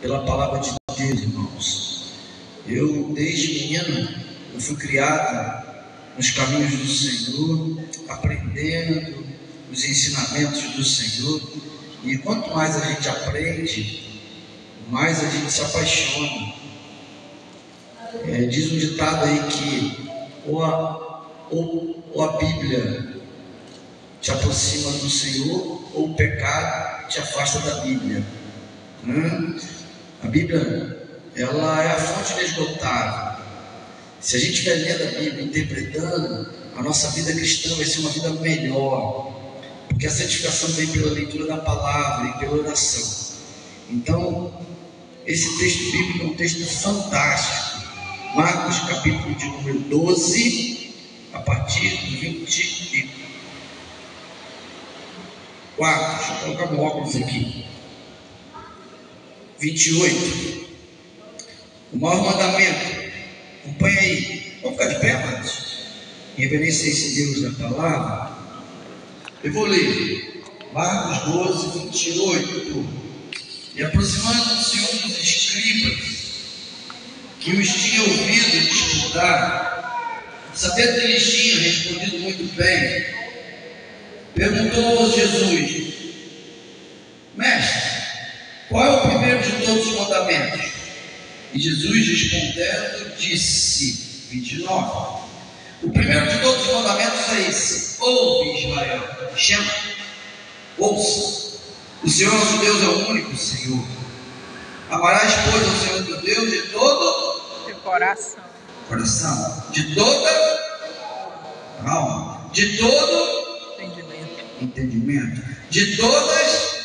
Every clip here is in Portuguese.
pela palavra de Deus, irmãos. Eu, desde menino, eu fui criado nos caminhos do Senhor, aprendendo os ensinamentos do Senhor. E quanto mais a gente aprende, mais a gente se apaixona. Diz um ditado aí que ou a Bíblia te aproxima do Senhor, ou o pecado te afasta da Bíblia. A Bíblia, ela é a fonte inesgotável. Se a gente estiver lendo a Bíblia, interpretando, a nossa vida cristã vai ser uma vida melhor, porque a santificação vem pela leitura da palavra e pela oração. Então, esse texto bíblico é um texto fantástico. Marcos, capítulo de número 12, a partir do 24. Deixa eu colocar meu óculos aqui. 28. O maior mandamento. Acompanha aí. Vamos ficar de pé, amados? Em reverência a esse Deus da palavra. Eu vou ler Marcos 12, 28. E aproximando-se um dos escribas, que os tinha ouvido disputar, sabendo que eles tinham respondido muito bem, perguntou a Jesus: Mestre, qual é o primeiro de todos os mandamentos? E Jesus respondendo disse, 29, o primeiro de todos os mandamentos é esse: ouve, Israel, chama, ouça, o Senhor nosso Deus é o único Senhor. Amarás, pois, ao Senhor teu Deus de todo teu coração, de toda alma, de todo entendimento, de todas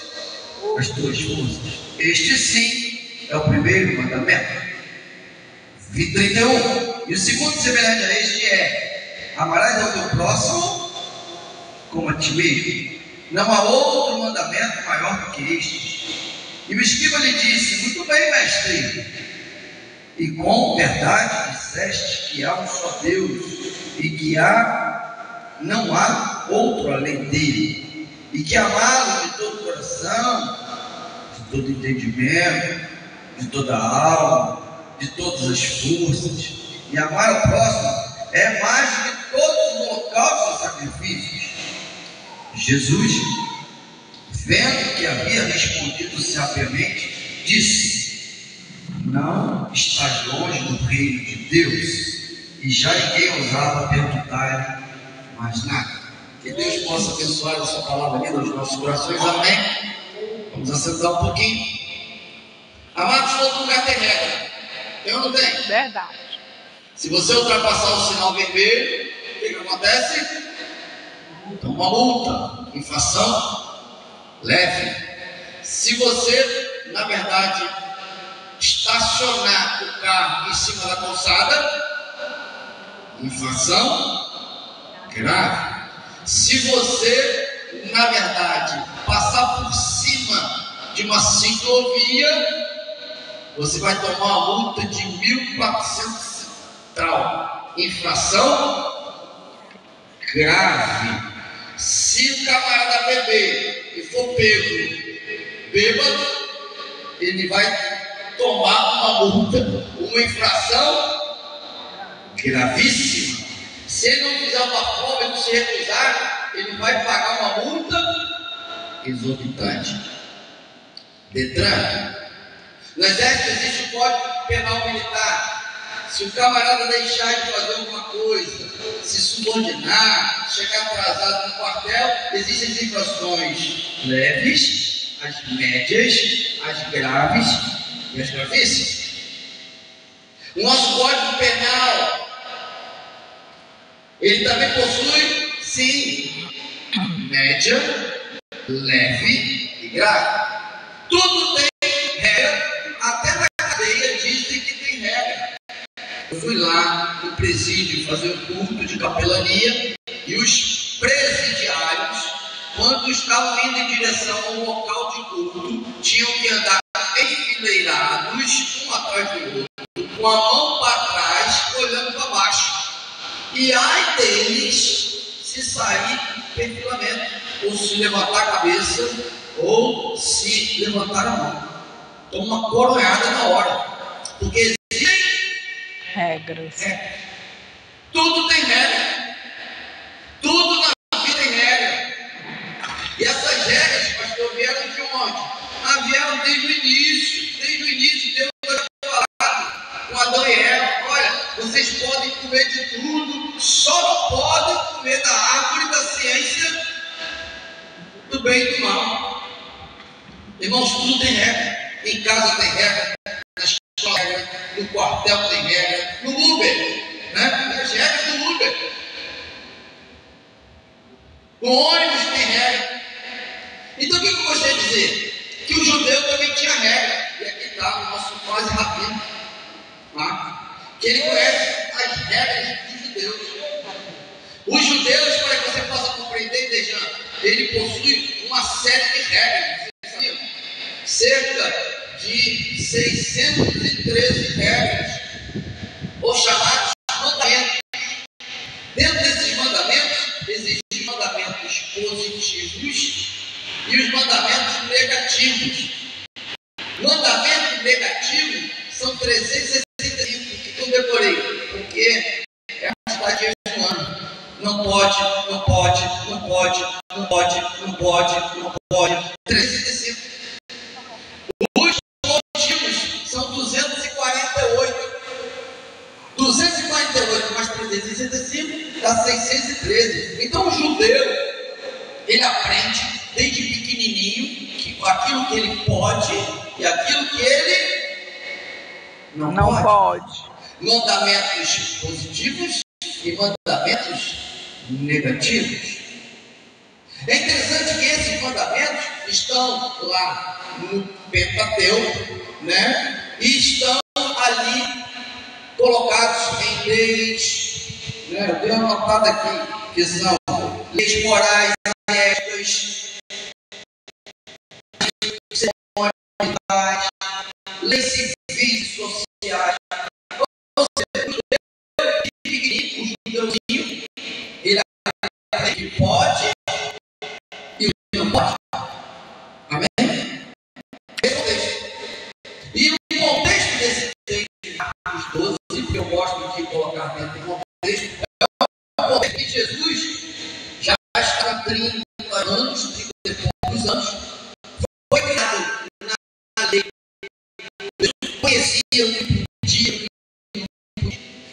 as tuas forças. Este sim é o primeiro mandamento. 31. E o segundo semelhante a este é: amarás ao teu próximo como a ti mesmo. Não há outro mandamento maior do que este. E o escriba lhe disse: muito bem, mestre, e com verdade disseste que há um só Deus, e que não há outro além dele, e que amá-lo de todo o coração, de todo entendimento, de toda a alma, de todas as forças, e amar ao próximo é mais do que todos os holocaustos e sacrifícios. Jesus, vendo que havia respondido sabiamente, disse: não estás longe do reino de Deus. E já ninguém ousava perguntar-lhe mais nada. Que Deus possa abençoar essa palavra linda nos nossos corações. Amém? Vamos assentar um pouquinho. Amados, todo lugar tem regra. Tem ou não tem? verdade. Se você ultrapassar o sinal vermelho, o que acontece? Toma uma multa, infração leve. Se você, na verdade, estacionar o carro em cima da calçada, infração grave. Se você, na verdade, passar por cima de uma ciclovia, você vai tomar uma multa de 1.400 tal. Infração grave. Se o camarada beber e for pego bêbado, ele vai tomar uma multa, uma infração gravíssima. Se ele não fizer uma prova e não se recusar, ele vai pagar uma multa exorbitante. Detran. No exército existe o Código Penal Militar. Se o camarada deixar de fazer alguma coisa, se subordinar, chegar atrasado no quartel, existem as infrações leves, as médias, as graves e as gravíssimas. O nosso Código Penal, ele também possui, sim, média, leve e grave. Tudo tem regra, até na cadeia dizem que tem regra. Eu fui lá no presídio fazer um culto de capelania e os presidiários, quando estavam indo em direção ao local de culto, tinham que andar enfileirados, um atrás do outro, com a mão para trás, olhando para baixo. E ai deles se sair perfilamento, ou se levantar a cabeça, ou se levantar a mão. toma uma coronhada na hora. Porque existem regras. Tudo tem regra. Tudo na vida tem regra. E essas regras, pastor, vieram de onde? Vieram desde o início. Desde o início, Deus havia falado com Adão e Eva: olha, vocês podem comer de tudo, só não podem comer da árvore da ciência do bem e do mal. Irmãos, tudo tem regra. Em casa tem regra, na escola tem regra, no quartel tem regra, no Uber, né? As regras do Uber. O ônibus tem regra. Então o que eu gostaria de dizer? Que o judeu também tinha regra. E aqui está o nosso quase rabino, que ele conhece as regras dos judeus. Os judeus, para que você possa compreender, Dejan, ele possui uma série de regras. Cerca de 613 regras, ou chamados mandamentos. Dentro desses mandamentos, existem os mandamentos positivos e os mandamentos negativos. Mandamento negativo são 365, que eu decorei, porque é a quantidade de um ano. Não pode, não pode, não pode, não pode, não pode, não pode. 365. Os positivos são 248. 248 mais 365 dá 613. Então o judeu, ele aprende desde pequenininho aquilo que ele pode e aquilo que ele não pode. Mandamentos positivos e mandamentos negativos. É interessante que esses mandamentos estão lá no Pentateuco, né? E estão ali colocados em leis, né? Eu tenho anotado aqui que são leis morais, éticas, leis civis e sociais. Ou seja, o judeu pequenininho, o judeuzinho, ele aprende que pode e o que não pode. Amém? Esse é o texto. E o contexto desse texto de Marcos 12, que eu gosto de colocar dentro do contexto, é o contexto que Jesus já está há 30 anos, 30 e poucos anos, foi criado na lei. Jesus conhecia o que podia,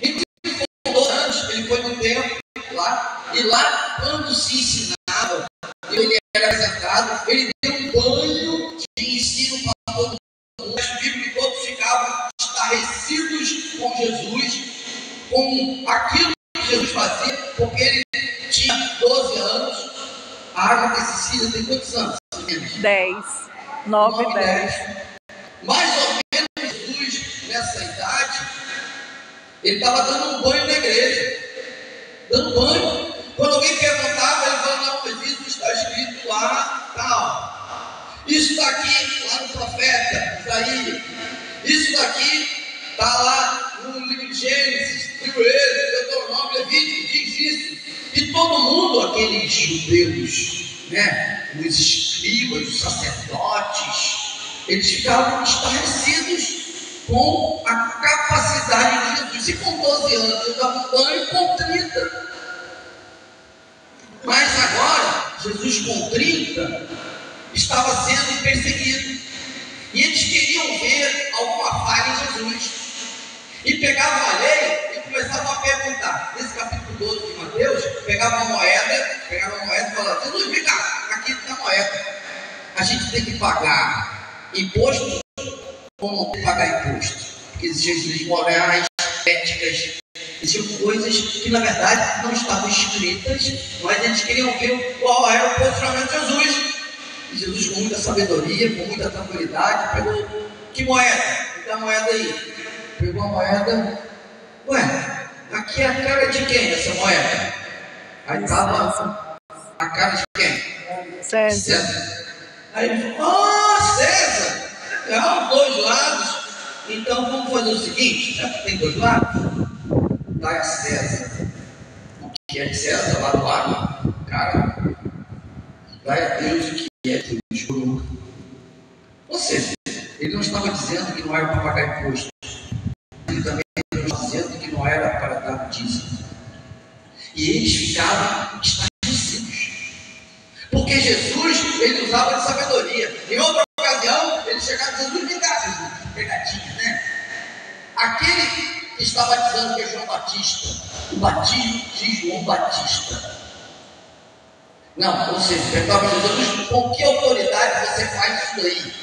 inclusive com 12 anos, ele foi no templo lá, e lá, quando se ensinava, ele era apresentado, ele deu um banho de ensino para todo mundo. As Bíblias todos ficavam estarrecidos com Jesus, com aquilo que Jesus fazia, porque ele tinha 12 anos. A água desse Cícero tem quantos anos? 10. 9 e 10. Mais ou menos Jesus, nessa idade, ele estava dando um banho na igreja. Dando banho. Quando alguém perguntava, ele falava: não, mas isso está escrito lá, tal. Isso está aqui, lá no profeta Isaías. Isso daqui está lá no livro de Gênesis, livro Êxodo, Deuteronômio, Levítico, diz isso. E todo mundo, aqueles judeus, né, os escribas, os sacerdotes, eles ficavam estarrecidos com a capacidade de Jesus. E com 12 anos eu dava um banho, com 30. Mas agora, Jesus com 30 estava sendo perseguido. E eles queriam ver alguma falha em Jesus. E pegavam a lei e começavam a perguntar. Nesse capítulo 12 de Mateus, pegavam uma moeda e falavam: Jesus, vem cá, aqui está a moeda. A gente tem que pagar imposto ou não tem que pagar imposto? Porque existiam leis morais, éticas, existiam coisas que na verdade não estavam escritas, mas eles queriam ver qual era o posicionamento de Jesus. E Jesus, com muita sabedoria, com muita tranquilidade, pegou: que moeda? Me dá a moeda aí. Pegou a moeda. Ué, aqui é a cara de quem essa moeda? Aí estava a cara de quem? César. Aí ele falou: César! Legal, 2 lados. Então vamos fazer o seguinte: já que tem 2 lados, dá a César o que é de César lá do lado. Cara, dá a Deus o que é Deus. Ou seja, ele não estava dizendo que não era para pagar imposto. Ele também estava dizendo que não era para dar dízimo. E eles ficavam estarrecidos. Porque Jesus, ele usava de sabedoria. Em outra ocasião, ele chegava e dizia: vem cá, Jesus, pegadinha, né? Aquele que estava batizando que é João Batista, o batismo de João Batista. Não, ou seja, perguntava a Jesus: com que autoridade você faz isso daí?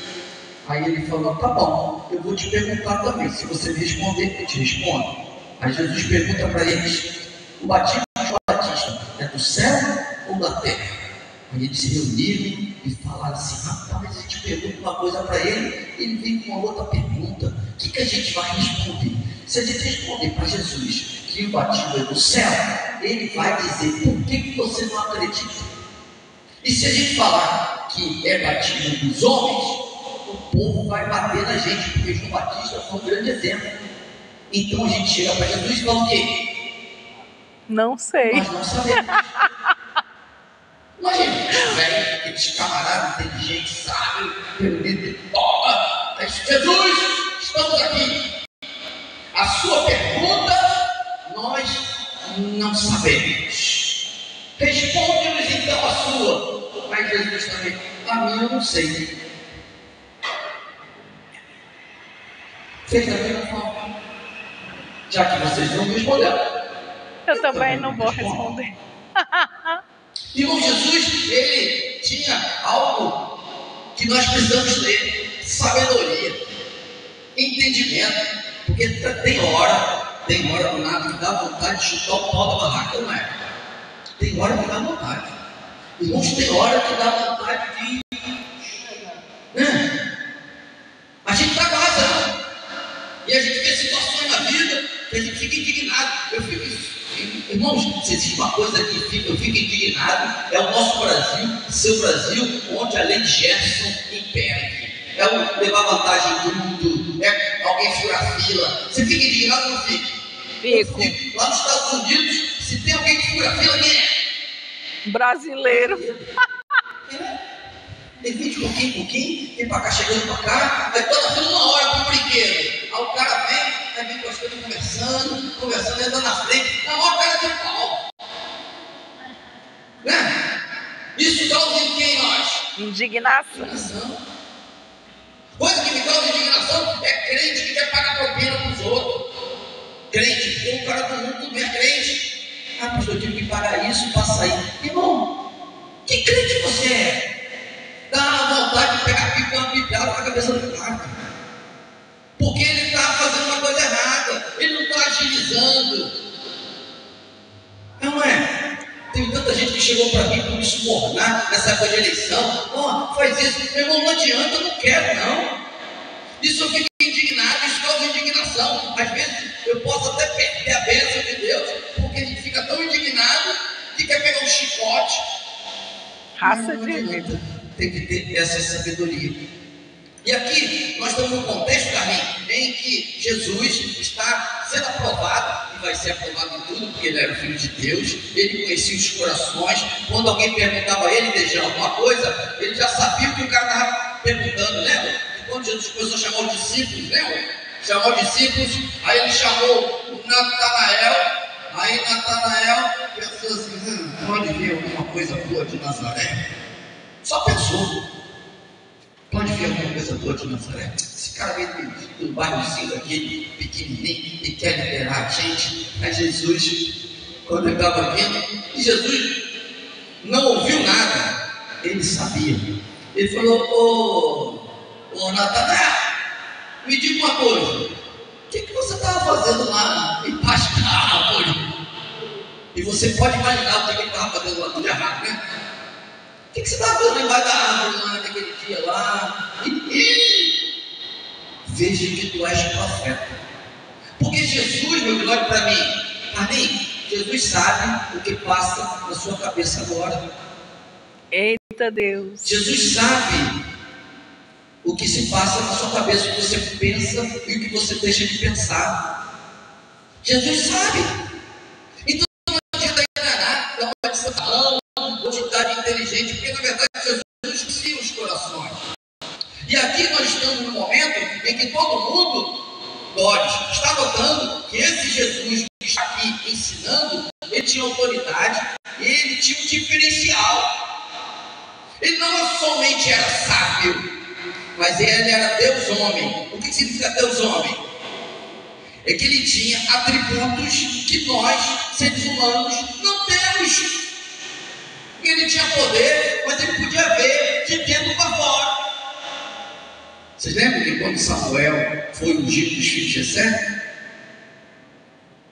Aí ele falou: tá bom, eu vou te perguntar também. Se você me responder, eu te respondo. Aí Jesus pergunta para eles: o batismo de João Batista é do céu ou da terra? Aí eles se reuniram e falaram assim: rapaz, a gente pergunta uma coisa para ele vem com uma outra pergunta. O que a gente vai responder? Se a gente responder para Jesus que o batismo é do céu, ele vai dizer por que você não acredita. E se a gente falar que é batismo dos homens, o povo vai bater na gente, porque João Batista foi um grande exemplo. Então a gente chega para Jesus e fala o quê? Não sei. Nós não sabemos. Imagina, velho, aqueles camaradas inteligentes, sábios, toma, Jesus, estamos aqui. A sua pergunta, nós não sabemos. Responde-nos então a sua. Mas Jesus também: a minha eu não sei. Vocês também não falam. Já que vocês não responderam, Eu também não vou responder. Irmão, Jesus, ele tinha algo que nós precisamos ter: sabedoria, entendimento. Porque tem hora do nada que dá vontade de chutar o pau da barraca, não é? Tem hora que dá vontade. Irmãos, tem hora que dá vontade de... A gente está quase, e a gente vê situações na vida que a gente fica indignado. Irmãos, se existe uma coisa que eu fico indignado, é o nosso Brasil, seu Brasil, onde a lei de Jefferson impera. É o levar vantagem em tudo, é alguém furar a fila. Você fica indignado ou não fica? Fico. Lá nos Estados Unidos, se tem alguém que fura a fila, quem é? Brasileiro. Tem 20 pouquinho, vem pra cá, chegando pra cá, aí toda fila 1 hora pro brinquedo. Aí o cara vem encostando, conversando, entra na frente, na maior cara de pau. Né? Isso causa em quem nós? Indignação. Coisa que me causa indignação é crente que quer pagar propina pros outros. Crente, porque o cara do mundo tudo é crente. Ah, pastor, eu tive que pagar isso para sair. Irmão, que crente você é? Dá vontade de pegar uma pipada na cabeça do cara. Porque ele está fazendo uma coisa errada. Ele não está agilizando. Não é? Tem tanta gente que chegou para mim para me subornar nessa época de eleição. Oh, faz isso. Meu irmão, não adianta, eu não quero, não. Isso eu fico indignado, isso causa indignação. Às vezes eu posso até perder a bênção de Deus, porque a gente fica tão indignado que quer pegar um chicote. Raça de vida. Tem que ter essa sabedoria. E aqui nós estamos num contexto, Carlinhos, em que Jesus está sendo aprovado, e vai ser aprovado em tudo, porque ele era o Filho de Deus, ele conhecia os corações. Quando alguém perguntava a ele, Dejão, alguma coisa, ele já sabia o que o cara estava perguntando, né? E quando Jesus começou a chamar os discípulos, né? Chamou os discípulos, aí ele chamou Natanael. Aí Natanael pensou assim: pode ver alguma coisa boa de Nazaré? Só pensou. Pode vir alguma coisa boa de Nazaré? Esse cara veio do bairrozinho aquele, pequenininho, e quer liberar a gente. Aí Jesus, quando ele estava vindo, e Jesus não ouviu nada, ele sabia. Ele falou: ô Natanael, me diga uma coisa, o que você estava fazendo lá embaixo da árvore? E você pode imaginar o que ele estava fazendo lá, tudo errado, né? O que você estava fazendo embaixo da árvore lá naquele dia lá? Veja que tu és profeta. Porque Jesus, meu filho, olha para mim, Carlinhos, Jesus sabe o que passa na sua cabeça agora. Eita Deus. Jesus sabe o que se passa na sua cabeça, o que você pensa e o que você deixa de pensar. Jesus sabe. Então não adianta enganar, não pode ser falando, ou de estar inteligente, porque na verdade Jesus conhecia os corações. E aqui nós estamos no momento em que todo mundo, Dores, está notando que esse Jesus que está aqui ensinando, ele tinha autoridade e ele tinha um diferencial. Ele não somente era sábio, mas ele era Deus homem. O que significa Deus homem? É que ele tinha atributos que nós, seres humanos, não temos. Ele tinha poder, mas ele podia ver de dentro para fora. Vocês lembram que quando Samuel foi ungido dos filhos de Jessé,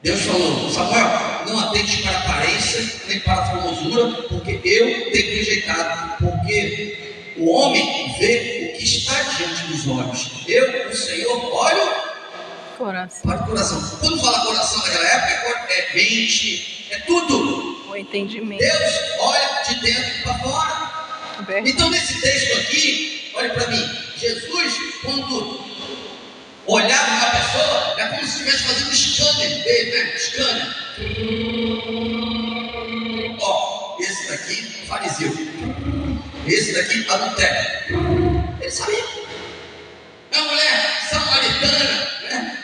Deus falou: Samuel, não atente para a aparência nem para a formosura, porque eu tenho rejeitado. Porque o homem vê o que está diante dos olhos. Eu, o Senhor, olho Coração. para o coração. Quando fala coração naquela época, é mente, é tudo. O entendimento. Deus olha de dentro para fora. Verdade. Então, nesse texto aqui, olha para mim, Jesus, quando olhava uma pessoa, é como se estivesse fazendo scanner dele, né? Scanner. Ó, esse daqui, fariseu. Esse daqui, adultério. Ele sabia. É uma mulher samaritana, né?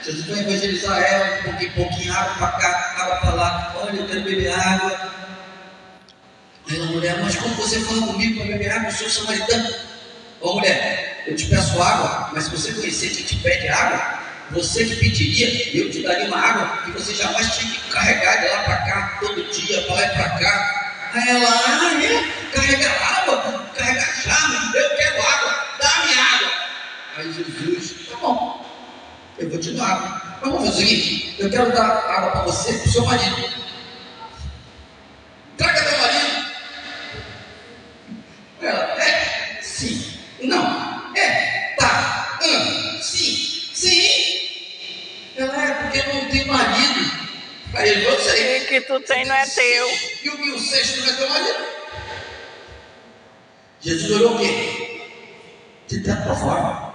Jesus vai evangelizar ela, um pouquinho, água para cá, água para lá. Olha, eu quero beber água. Aí a mulher: mas como você fala comigo para beber água? Eu sou samaritano. Ô mulher, eu te peço água, mas se você conhecer quem te pede água, você que pediria, eu te daria uma água que você jamais tinha que carregar de lá para cá, todo dia, para lá e para cá. Aí ela: carregar água, carregar chave, eu quero água, dá-me água. Aí Jesus: tá bom, eu vou te dar água. Vamos fazer o seguinte: eu quero dar água para você e para o seu marido. Traga teu marido. Ela: sim. Não. Tá. Sim. Ela: porque eu não tenho marido. Aí ele: você. O que tu tem não é teu. E o sexto não é teu marido. Jesus olhou o quê? De dentro para fora.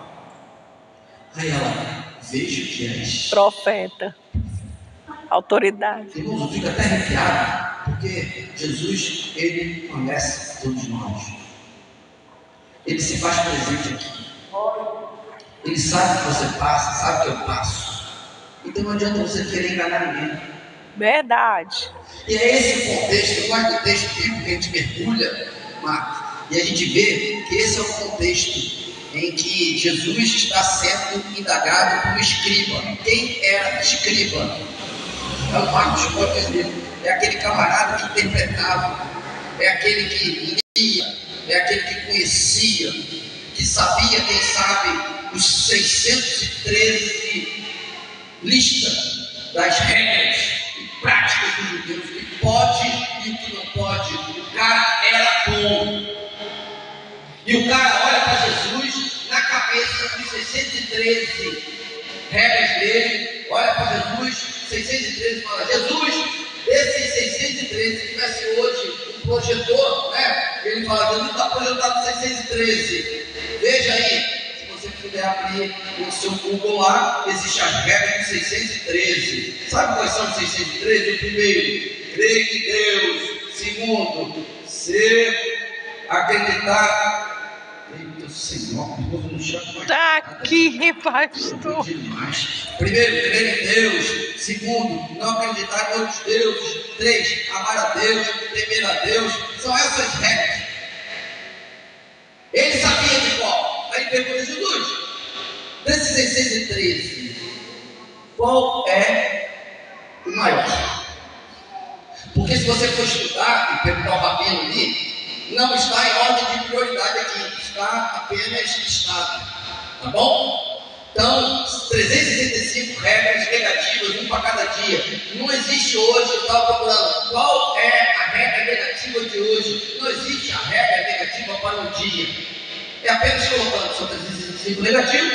Aí ela: vejo que és Profeta. Autoridade. Irmãos, eu fico até arrepiado, porque Jesus, ele conhece todos nós. Ele se faz presente aqui. Ele sabe que você passa, sabe que eu passo. Então não adianta você querer enganar ninguém. Verdade. E é esse o contexto. Eu gosto do texto bíblico que a gente mergulha, Marcos, e a gente vê que esse é o contexto em que Jesus está sendo indagado por um escriba. Quem era escriba? É o Marcos pode dizer. É aquele camarada que interpretava, é aquele que lia, é aquele que conhecia, que sabia, quem sabe, os 613 listas das regras e práticas dos judeus, o que pode e o que não pode. O cara era bom. E o cara olha para Jesus na cabeça dos 613 regras dele, olha para Jesus, 613, e fala: Jesus, desses 613, se tivesse hoje um projetor, né? Ele fala: Jesus está projetado 613. Veja aí, se você puder abrir o seu Google lá, existe as regras de 613. Sabe quais são os 613? O primeiro, crer em Deus. Segundo, ser, acreditar. Eita Senhor, o povo não chama mais. Tá aqui, pastor. Primeiro, crer em Deus. Segundo, não acreditar em outros deuses. 3, amar a Deus, temer a Deus. São essas regras. Ele sabia de qual? Aí pergunta a Jesus: desses 613, qual é o maior? Porque se você for estudar e perguntar o rabino ali, não está em ordem de prioridade aqui, está apenas listado, tá bom? Então, 365 regras negativas, um para cada dia. Não existe hoje, eu estava procurando qual é a regra negativa de hoje. Não existe a regra negativa para um dia. É apenas colocando só 365 negativo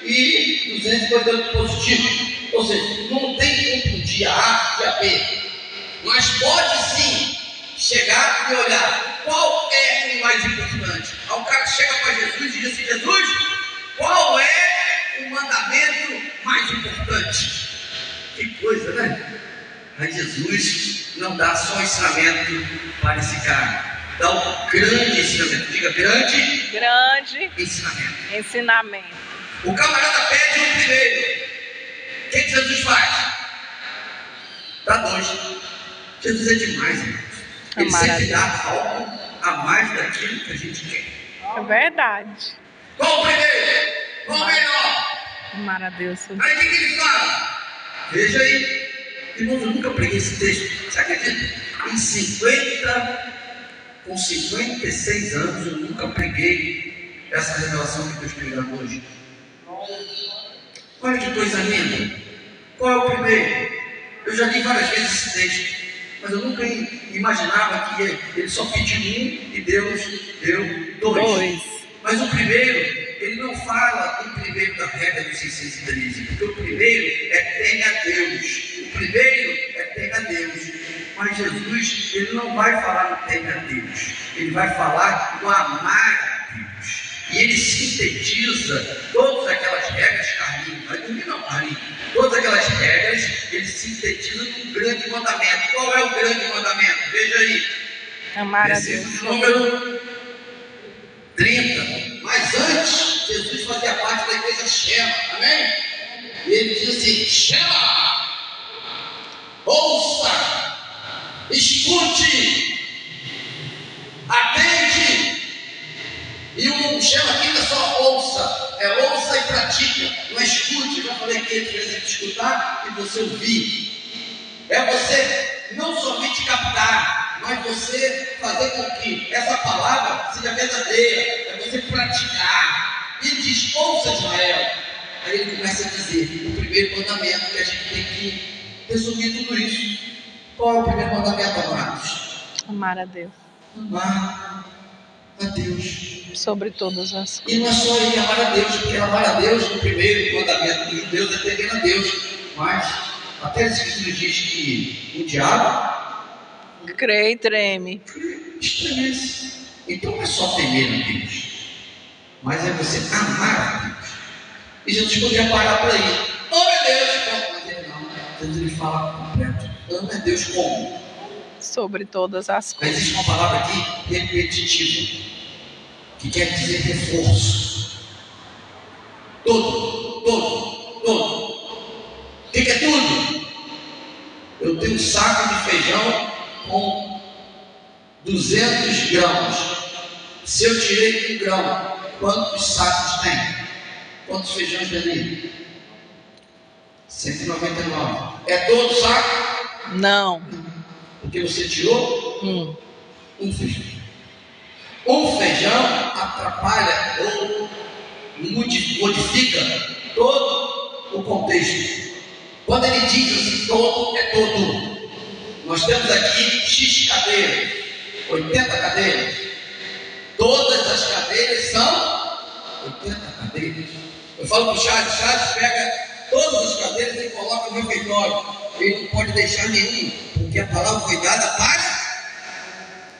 e 258 positivo. Ou seja, não tem um dia A, dia B. Mas pode sim chegar e olhar qual é o mais importante. Aí o cara chega para Jesus e diz assim: Jesus, qual é o mandamento mais importante? Que coisa, né? Aí Jesus não dá só ensinamento para esse cara, dá um grande ensinamento. Diga: grande Grande ensinamento. ensinamento. O camarada pede o primeiro. O que Jesus faz? Dá dois. Jesus é demais, irmãos. Ele sempre dá algo a mais daquilo que a gente quer. É verdade. Qual o primeiro? Qual o melhor? Amar a Deus. Aí o que ele fala? Veja aí. Irmãos, eu nunca preguei esse texto. Você acredita? Com 56 anos, eu nunca preguei essa revelação que Deus pregou hoje. Olha que coisa linda. Qual é o primeiro? Eu já li várias vezes esse texto, mas eu nunca imaginava que ele só pediu um e Deus deu dois. Mas o primeiro, ele não fala do primeiro da regra dos 613, porque o primeiro é teme a Deus. O primeiro é teme a Deus. Mas Jesus, ele não vai falar no teme a Deus, ele vai falar no amar a Deus. E ele sintetiza todas aquelas regras, Carlinhos, não vai dormir não, Carlinhos. Todas aquelas regras, ele sintetiza num grande mandamento. Qual é o grande mandamento? Veja aí. Amar a Deus. Número 30. Mas antes, Jesus fazia parte da igreja Shema, amém? E ele diz assim: Shema, ouça, escute, atende. E o Shema aqui não é só ouça, é ouça e pratica, não é escute. Eu já falei que ele precisa escutar e você ouvir. É você não somente captar, mas você fazer com que essa palavra seja verdadeira, é você praticar. Ele diz: ouça, Israel. Aí ele começa a dizer o primeiro mandamento, que a gente tem que resumir tudo isso. Qual é o primeiro mandamento, amados? Amar a Deus. Amar a Deus sobre todas as coisas. E não é só ele amar a Deus, porque amar a Deus, o primeiro mandamento dos judeus é temer a Deus. Mas até a Escritura diz que o diabo crê e treme. Estremece. Então não é só temer a Deus, mas é você amar a Deus. E Jesus poderia parar por aí. Ame a Deus. Mas ele não. Jesus ele fala completo. Ame a Deus como? Sobre todas as Mas coisas. existe uma palavra aqui repetitiva, que quer dizer reforço. Todo. O que é tudo? Eu tenho um saco de feijão com 200 gramas. Se eu tirei 1 grão, quantos sacos tem? Quantos feijões tem ali? 199. É todo saco? Não. Porque você tirou um feijão. Um feijão atrapalha ou modifica todo o contexto. Quando ele diz assim, todo é todo. Nós temos aqui X cadeiras, 80 cadeiras. Todas as cadeiras são 80 cadeiras. Eu falo para o Charles pega todas as cadeiras e coloca no refeitório. Ele não pode deixar nenhum, porque a palavra foi dada para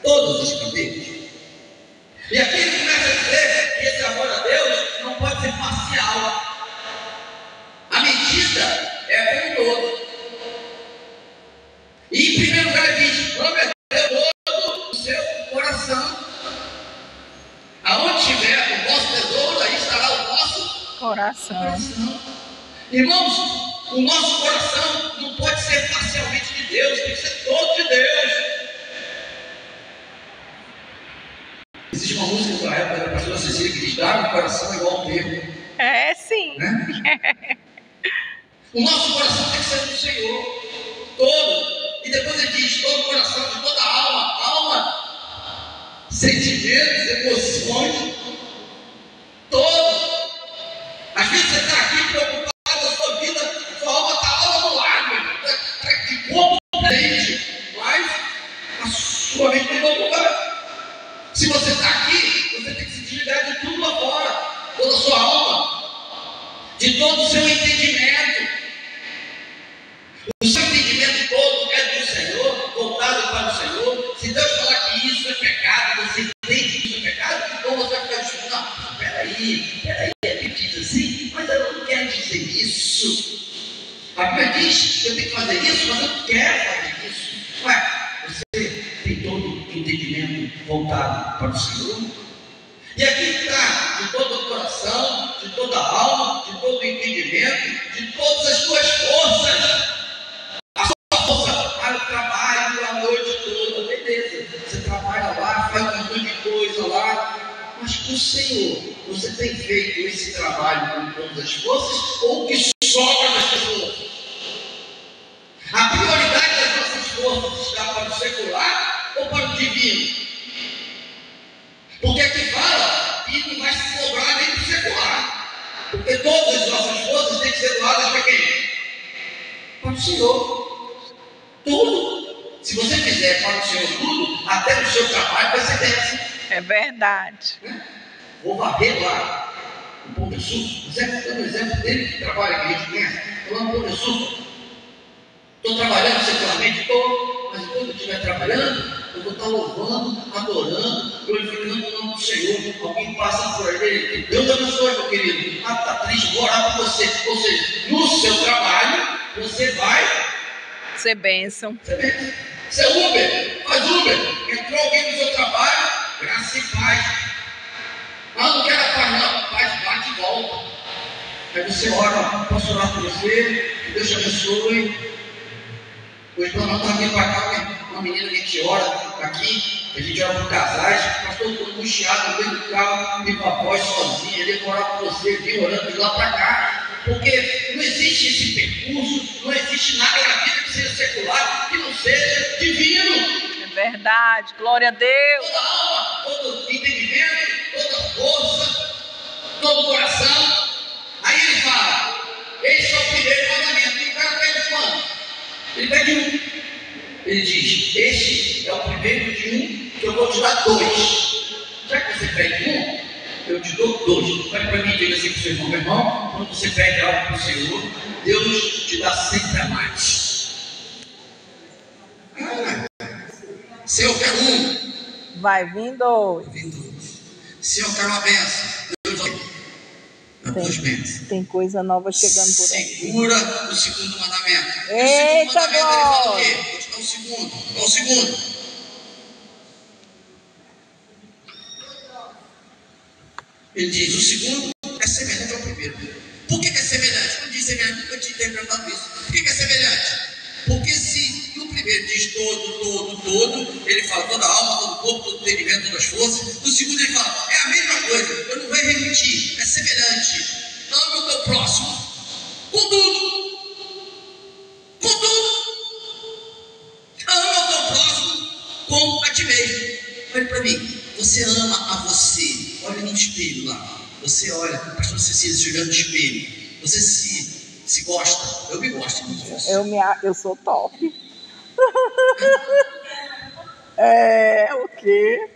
todas as cadeiras. E aqui ele começa a dizer que esse amor a Deus não pode ser parcial. A medida é com todo. E em primeiro lugar ele diz: ame a Deus todo o seu coração. Aonde tiver o vosso tesouro, aí estará o vosso coração. Irmãos, o nosso coração não pode ser parcialmente de Deus, tem que ser todo de Deus. Existe uma música da época da pastora Cecília que diz: dar o coração igual ao teu. É, sim. Né? O nosso coração tem que ser do Senhor, todo. E depois ele diz: todo o coração, de toda a alma, sentimentos, emoções, todo. Às vezes você está aqui preocupado com a sua vida, sua alma está alma no lago, está de corpo presente, mas a sua mente não vai lugar. Se você está aqui, você tem que se desligar de tudo lá fora, toda a sua alma, de todo o seu entendimento. O seu entendimento todo é do Senhor, voltado para o Senhor. Se Deus falar que isso é pecado, você entende que isso é pecado, então você vai ficar dizendo: não, peraí, ele diz assim, mas eu não quero dizer isso. A Bíblia diz que eu tenho que fazer isso, mas eu não quero fazer isso. Ué, você tem todo o entendimento voltado para o Senhor? E aqui está, de todo o coração, de toda a alma, de todas as tuas forças. A sua força para o trabalho a noite toda, beleza. Você trabalha lá, faz um monte de coisa lá, mas com o Senhor, você tem feito esse trabalho com todas as forças ou o que sobra das pessoas? A prioridade das nossas forças está para o secular ou para o divino? Porque aqui fala que não vai se sobrar nem para o secular. Porque todas as nossas forças têm que ser doadas para quem? Para o Senhor. Tudo. Se você fizer para o Senhor tudo, até no seu trabalho vai ser dessa. É verdade. Vou varrer lá no Pão de Açúcar. Você está dando exemplo dele que trabalha aqui, a gente conhece. Estou lá no Pão de Açúcar. Estou trabalhando secularmente, estou, mas enquanto eu estiver trabalhando, eu vou estar louvando, adorando, glorificando o nome do Senhor. Alguém passa por aí, Deus abençoe, meu querido. Ah, está triste, vou orar por você. Ou seja, no seu trabalho, você vai Ser bênção. Você é Uber, faz Uber. Entrou alguém no seu trabalho, graça e paz. Ah, não quero a paz, não. Paz, bate e volta. Aí você ora, posso orar por você, que Deus te abençoe. O irmão está vindo para cá, uma menina que a gente ora aqui, a gente ora por casais, pastor, estou angustiado no meio do carro, vim para a voz sozinha, ele vai orar por você, vim orando de lá para cá, porque não existe esse percurso, não existe nada na vida que seja secular, que não seja divino. É verdade. Glória a Deus. Toda alma, todo entendimento, toda força, todo coração. Aí ele fala, esse é o primeiro mandamento, e o cara pede quanto? Ele pede um. Ele diz, este é o primeiro de um, que eu vou te dar dois. Já que você pede um, eu te dou dois. Olha para mim e diga assim para o seu irmão, meu irmão, quando você pede algo para o Senhor, Deus te dá sempre a mais. Se eu quero um, Vai vir dois. se eu quero uma benção, Deus vai dar duas bênçãos. Tem coisa nova chegando por aí. Segura o segundo mandamento. Eita, o segundo mandamento ele fala o glória. quê? Vou te dar o segundo. Qual o segundo? Ele diz, o segundo é semelhante ao primeiro. Por que é semelhante? Quando diz semelhante, eu tinha interpretado isso. Por que é semelhante? Porque se no primeiro diz todo, ele fala toda a alma, todo o corpo, todo o entendimento, todas as forças. No segundo ele fala, é a mesma coisa, eu não vou repetir, é semelhante. Ama o teu próximo, com tudo. Ama o teu próximo como a ti mesmo. Olha para mim, você ama a você. Olha no espelho lá. Você olha, pastor Cecília, se olhando no espelho. Você se gosta. Eu me gosto disso. Eu sou top. É, o quê?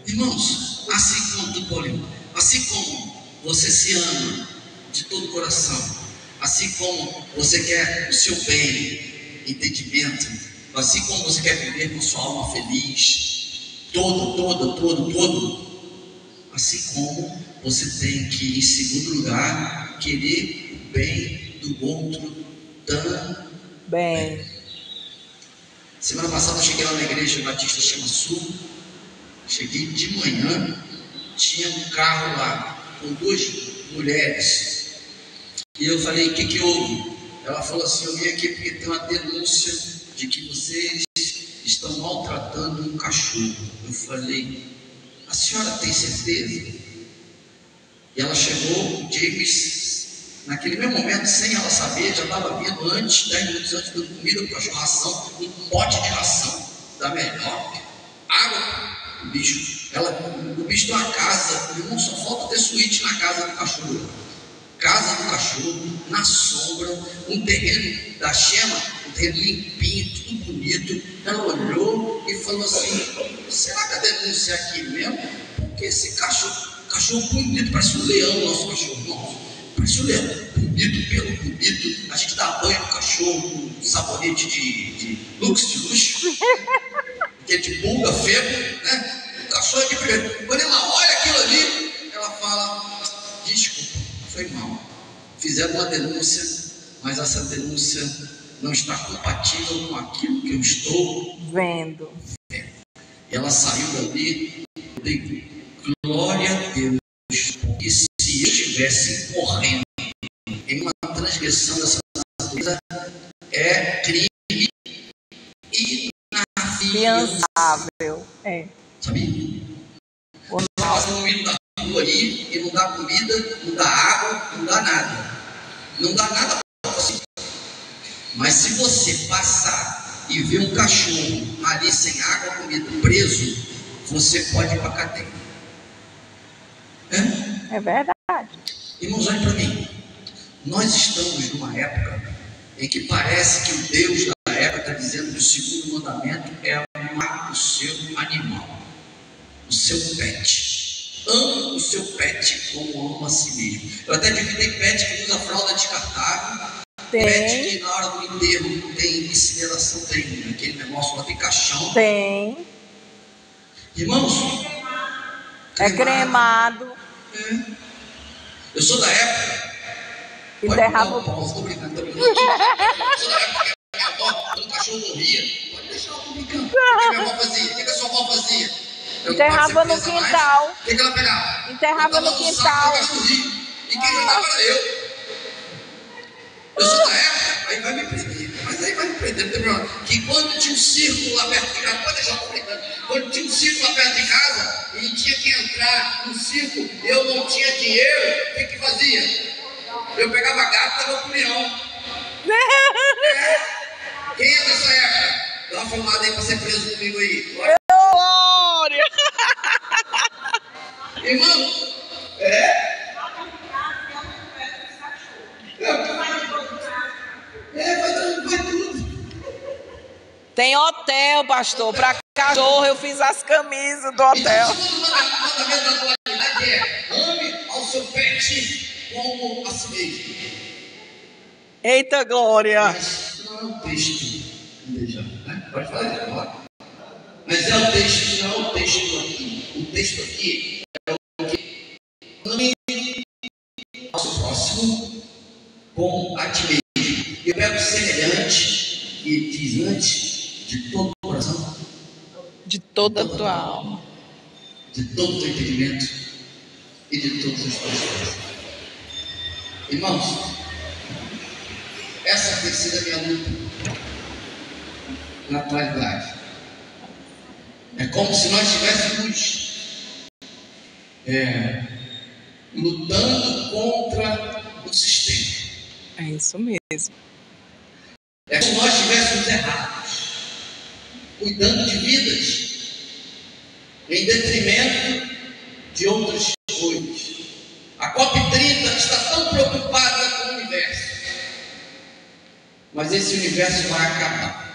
Irmãos, assim como do Paulinho, assim como você se ama de todo o coração, assim como você quer o seu bem, entendimento, assim como você quer viver com sua alma feliz, todo, assim como você tem que, em segundo lugar, querer o bem do outro também. Semana passada eu cheguei lá na igreja Batista Chama Sul. Cheguei de manhã, tinha um carro lá com duas mulheres. E eu falei, o que houve? Ela falou assim, eu vim aqui porque tem uma denúncia de que vocês estão maltratando um cachorro. Eu falei, a senhora tem certeza? E ela chegou, o James, naquele mesmo momento, sem ela saber, já estava vindo antes, 10 minutos antes, dando comida para o cachorro, ração, um pote de ração da melhor, água. O bicho tem uma casa, o irmão, só falta ter suíte na casa do cachorro. Casa do cachorro, na sombra, um terreno da Chama, um terreno limpinho, tudo bonito. Ela olhou e falou assim, será que a denúncia é aqui mesmo? Porque esse cachorro bonito, parece um leão, nosso cachorro, nosso. Parece um leão, bonito, pelo bonito. A gente dá banho no cachorro com sabonete de luxo. Que é de pulga, febre, né? O cachorro é de primeiro. Quando ela olha aquilo ali, ela fala, desculpa, foi mal. Fizeram uma denúncia, mas essa denúncia não está compatível com aquilo que eu estou vendo. E ela saiu dali, eu dei glória a Deus, porque se eu estivesse correndo em uma transgressão dessa natureza é crime Inafiançável. É. Sabia? O Passa no meio da rua aí e não dá comida, não dá água, não dá nada. Não dá nada para você. Mas se você passar e ver um cachorro ali sem água, comida, preso, você pode ir para a cadeia. É verdade. Irmãos, olhem para mim. Nós estamos numa época em que parece que o Deus da época está dizendo que o segundo mandamento é amar o seu animal, o seu pet. Ame o seu pet como ama a si mesmo. Eu até digo que tem pet que usa fralda descartável, pet que na hora do enterro tem incineração, tem aquele negócio lá, tem caixão. Tem. Irmãos, É cremado. Eu sou da época. Enterrava o pau. Estou brincando, estou brincando. Eu sou da época que a minha avó, quando o cachorro morria, pode deixar, eu estou brincando. O que minha avó fazia? O que a sua avó fazia? Enterrava no quintal. O que ela pegava? Enterrava no quintal. E quem jogava era eu. Eu sou da época, aí vai me prender. Mas aí vai me prender, não tem problema. Que quando tinha um círculo lá perto de casa, pode deixar, estou brincando. Quando tinha um círculo lá perto de casa e tinha que entrar no círculo, eu não tinha dinheiro, o que fazia? Eu pegava gato e dava pro leão. Quem é dessa época? Dá uma filmada aí para ser preso comigo aí. Glória! Irmão, vai tudo. Tem hotel, pastor. Para cachorro eu fiz as camisas do hotel. Então, o segundo mandamento da atualidade é: ame ao seu pet como a si mesmo. Eita glória! Mas não é o texto, né? Pode fazer agora. Mas é o texto, não é o texto aqui. O texto aqui é o que? Ame ao seu próximo como a ti mesmo. Eu pego semelhante e diz antes de todo o coração, De toda a tua alma. de todo o teu entendimento e de todos os teus corações. Irmãos, essa tem sido a minha luta na atualidade. É como se nós estivéssemos lutando contra o sistema. É isso mesmo. É como se nós estivéssemos errados, cuidando de vidas em detrimento de outras coisas. A COP30 está tão preocupada com o universo, mas esse universo vai acabar.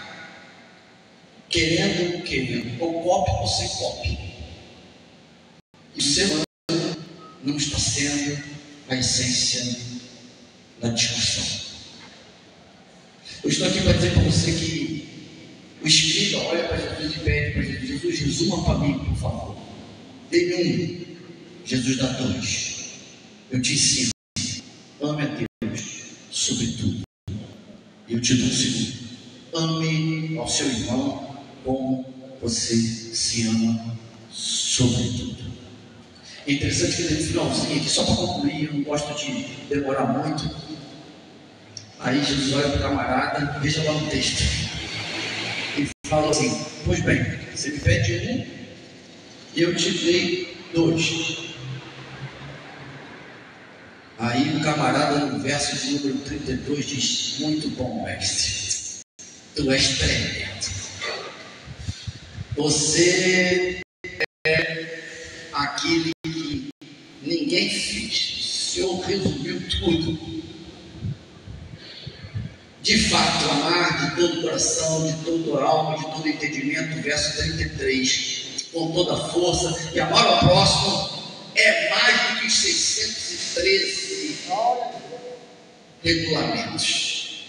Querendo ou querendo, ou COP ou sem COP. E o ser humano não está sendo a essência da discussão. Eu estou aqui para dizer para você que o Espírito olha para Jesus e pede para Jesus: Jesus, resuma para mim, por favor. Dê-me um, Jesus dá dois. Eu te ensino, ame a Deus sobre tudo. E eu te dou um segundo: ame ao seu irmão como você se ama sobre tudo. É interessante que no finalzinho aqui, só para concluir, eu não gosto de demorar muito. Aí Jesus olha para o camarada, veja lá no texto, e fala assim: pois bem, você me pede um e eu te dei dois. Aí o camarada no verso de número 32 diz: muito bom, mestre, tu és tremendo. Você é aquele que ninguém fez. O Senhor resumiu tudo. De fato, amar de todo o coração, de toda a alma, de todo o entendimento, verso 33, com toda a força, e amar ao próximo é mais do que os 613 regulamentos.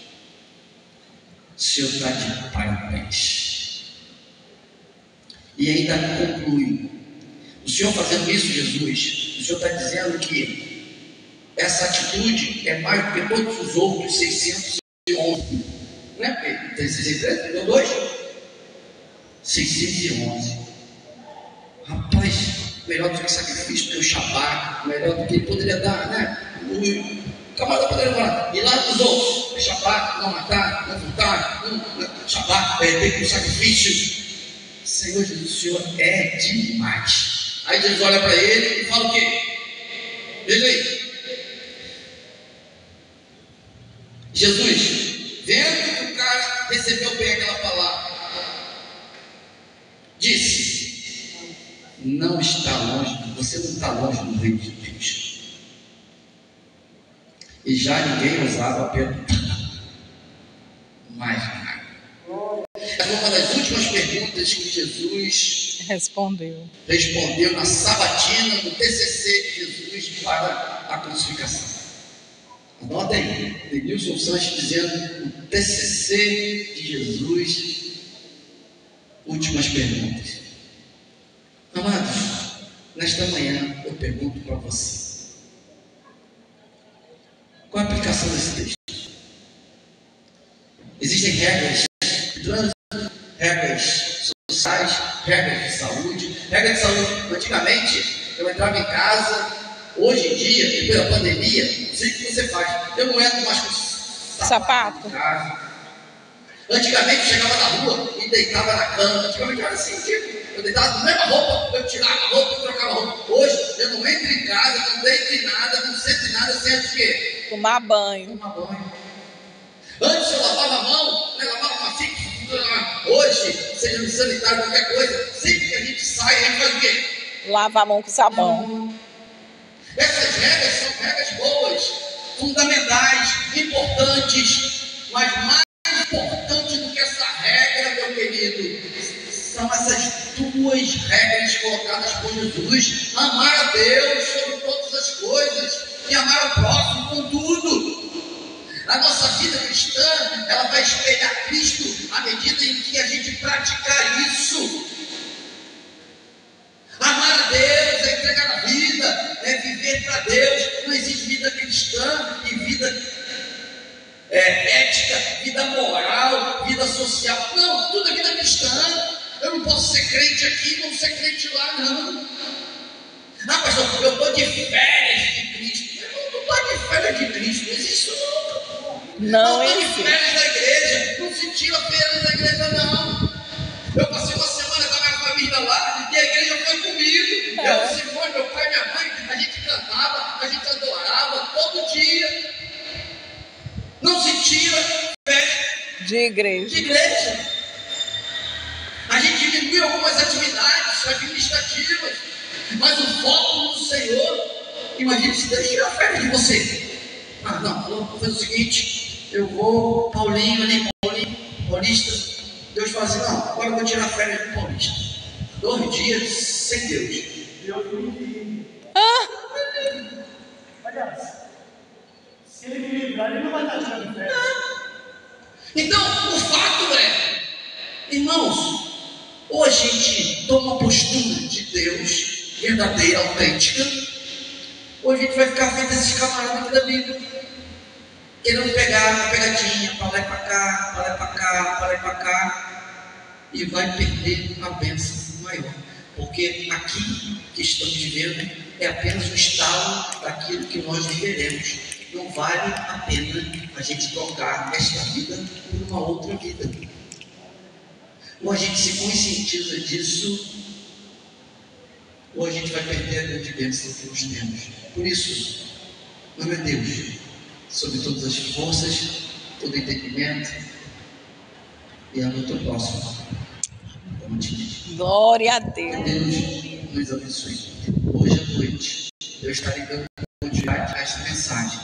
O Senhor está de parabéns. E ainda conclui: o Senhor fazendo isso, Jesus, o Senhor está dizendo que essa atitude é mais do que todos os outros 611. Não é porque tem 613, deu 2? 611. Rapaz, melhor do que sacrifício, do que o Shabbat, melhor do que ele poderia dar, né? camarada poderia falar, e lá dos outros, Shabbat, não matar, não furtar, Shabbat, ter um sacrifício. Senhor Jesus, o Senhor é demais. Aí Jesus olha para ele e fala o quê? Veja aí. Jesus, vendo que o cara recebeu bem aquela palavra, disse: não está longe, você não está longe do reino de Deus. E já ninguém ousava perguntar mais nada. Essa é uma das últimas perguntas que Jesus respondeu na sabatina, no TCC de Jesus para a crucificação. Anota aí, Denilson Sanches dizendo no TCC de Jesus, últimas perguntas. Amados, nesta manhã eu pergunto para você, qual a aplicação desse texto? Existem regras de trânsito, regras sociais, regras de saúde. Regra de saúde, antigamente eu entrava em casa. Hoje em dia, pela pandemia, não sei o que você faz. Eu não entro mais com sapato. Antigamente, eu chegava na rua e deitava na cama. Antigamente era assim, tipo, eu deitava na mesma roupa, eu tirava a roupa e trocava a roupa. Hoje, eu não entro em casa, não deito em nada, não sento em nada, eu sento o quê? Tomar banho. Antes eu lavava a mão, lavava uma fixa. Hoje, seja no sanitário, qualquer coisa, sempre que a gente sai, a gente faz o quê? Lava a mão com sabão. Essas regras são regras boas, fundamentais, importantes, mas mais importante do que essa regra, meu querido, são essas duas regras colocadas por Jesus: amar a Deus sobre todas as coisas e amar o próximo com tudo. A nossa vida cristã, ela vai espelhar Cristo à medida em que a gente praticar isso. Amar a Deus é entregar a vida, é viver para Deus. Não existe vida cristã e vida ética, vida moral, vida social. Não, tudo é vida cristã. Eu não posso ser crente aqui e não ser crente lá, não. Ah, pastor, eu estou de férias de Cristo. Eu não estou de férias de Cristo, não existe isso nunca. Não estou de férias da igreja, não se tira férias da igreja, não. Eu passei uma semana com a minha família lá e a igreja foi comigo. Eu, se for meu pai e minha mãe, a gente cantava, a gente adorava todo dia. Não se tira férias de igreja. A gente diminui algumas atividades administrativas, mas o foco no Senhor. Imagina se Deus tira férias de você. Ah, não, vou fazer o seguinte: eu vou, Paulinho ali, Paulista. Deus fala assim: não, agora eu vou tirar férias do Paulista. 2 dias sem Deus. Aliás, se ele me livrar, ele não vai estar tirando férias. Então, o fato é, irmãos, ou a gente toma uma postura de Deus verdadeira, autêntica, ou a gente vai ficar feito esses camaradas aqui da Bíblia, querendo pegar uma pegadinha, para lá e para cá, para lá e para cá, para lá e para cá, e vai perder a bênção maior, porque aqui que estamos vivendo é apenas um estalo daquilo que nós viveremos. Não vale a pena a gente trocar esta vida por uma outra vida. Ou a gente se conscientiza disso, ou a gente vai perder a grande bênção que nós temos. Por isso, ame a Deus sobre todas as forças, todo entendimento, e ame o teu próximo. Glória a Deus. Deus nos abençoe. Hoje à noite eu estarei dando continuidade a esta mensagem.